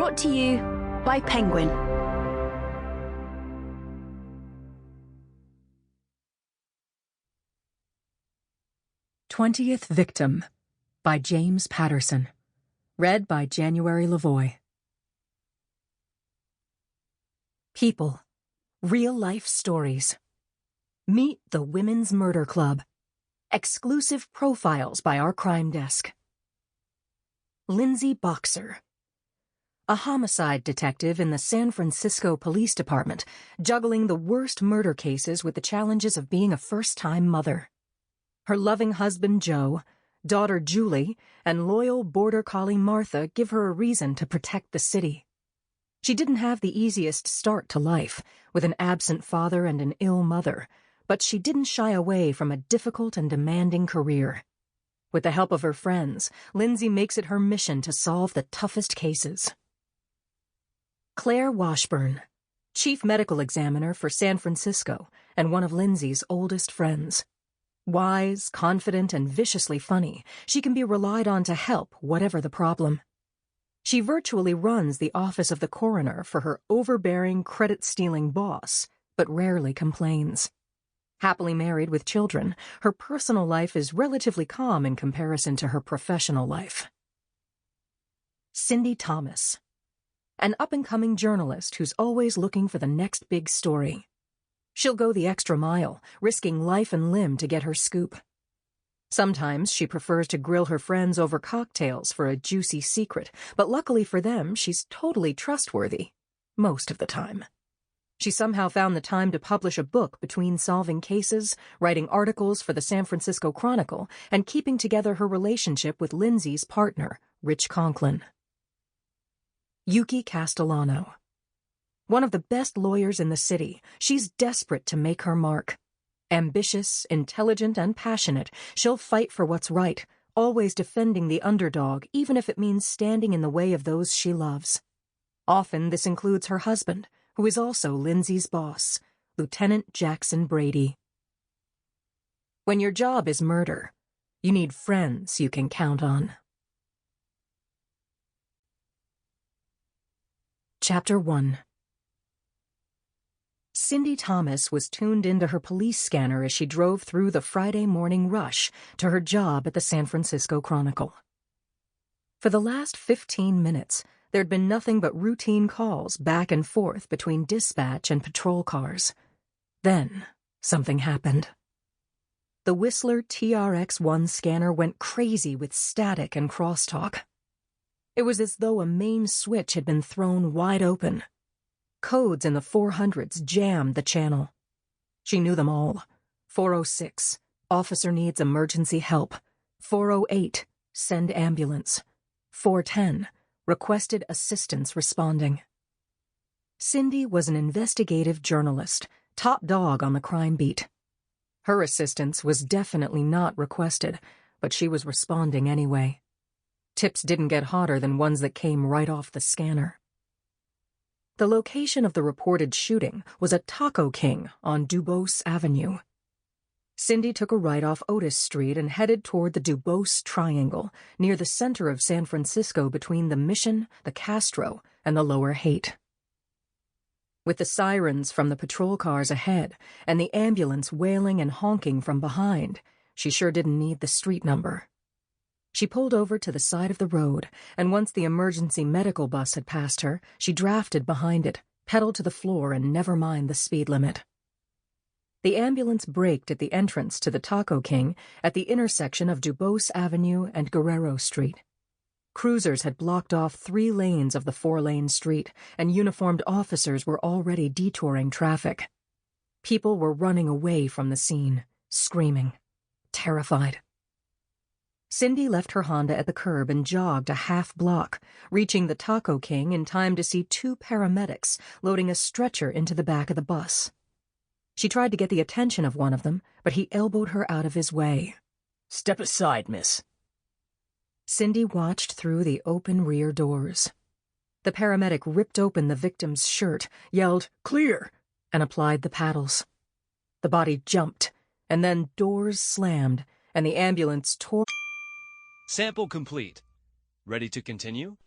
Brought to you by Penguin. '20th Victim by James Patterson. Read by January Lavoy. People. Real-life stories. Meet the Women's Murder Club. Exclusive profiles by our crime desk. Lindsay Boxer. A homicide detective in the San Francisco Police Department, juggling the worst murder cases with the challenges of being a first-time mother. Her loving husband, Joe, daughter, Julie, and loyal border collie Martha give her a reason to protect the city. She didn't have the easiest start to life, with an absent father and an ill mother, but she didn't shy away from a difficult and demanding career. With the help of her friends, Lindsay makes it her mission to solve the toughest cases. Claire Washburn, chief medical examiner for San Francisco and one of Lindsay's oldest friends. Wise, confident, and viciously funny, she can be relied on to help whatever the problem. She virtually runs the office of the coroner for her overbearing, credit-stealing boss, but rarely complains. Happily married with children, her personal life is relatively calm in comparison to her professional life. Cindy Thomas, an up-and-coming journalist who's always looking for the next big story. She'll go the extra mile, risking life and limb to get her scoop. Sometimes she prefers to grill her friends over cocktails for a juicy secret, but luckily for them, she's totally trustworthy, most of the time. She somehow found the time to publish a book between solving cases, writing articles for the San Francisco Chronicle, and keeping together her relationship with Lindsay's partner, Rich Conklin. Yuki Castellano. One of the best lawyers in the city, she's desperate to make her mark. Ambitious, intelligent, and passionate, she'll fight for what's right, always defending the underdog, even if it means standing in the way of those she loves. Often this includes her husband, who is also Lindsay's boss, Lieutenant Jackson Brady. When your job is murder, you need friends you can count on. Chapter 1. Cindy Thomas was tuned into her police scanner as she drove through the Friday morning rush to her job at the San Francisco Chronicle. For the last 15 minutes, there'd been nothing but routine calls back and forth between dispatch and patrol cars. Then, something happened. The Whistler TRX-1 scanner went crazy with static and crosstalk. It was as though a main switch had been thrown wide open. Codes in the 400s jammed the channel. She knew them all. 406, officer needs emergency help. 408, send ambulance. 410, requested assistance responding. Cindy was an investigative journalist, top dog on the crime beat. Her assistance was definitely not requested, but she was responding anyway. Tips didn't get hotter than ones that came right off the scanner. The location of the reported shooting was a Taco King on Dubose Avenue. Cindy took a right off Otis Street and headed toward the Dubose Triangle, near the center of San Francisco between the Mission, the Castro, and the Lower Haight. With the sirens from the patrol cars ahead and the ambulance wailing and honking from behind, she sure didn't need the street number. She pulled over to the side of the road, and once the emergency medical bus had passed her, she drafted behind it, pedaled to the floor, and never mind the speed limit. The ambulance braked at the entrance to the Taco King at the intersection of Dubose Avenue and Guerrero Street. Cruisers had blocked off 3 lanes of the 4-lane street, and uniformed officers were already detouring traffic. People were running away from the scene, screaming, terrified. Cindy left her Honda at the curb and jogged a half-block, reaching the Taco King in time to see 2 paramedics loading a stretcher into the back of the bus. She tried to get the attention of one of them, but he elbowed her out of his way. "Step aside, miss." Cindy watched through the open rear doors. The paramedic ripped open the victim's shirt, yelled, "Clear!" and applied the paddles. The body jumped, and then doors slammed, and the ambulance tore. Sample complete. Ready to continue?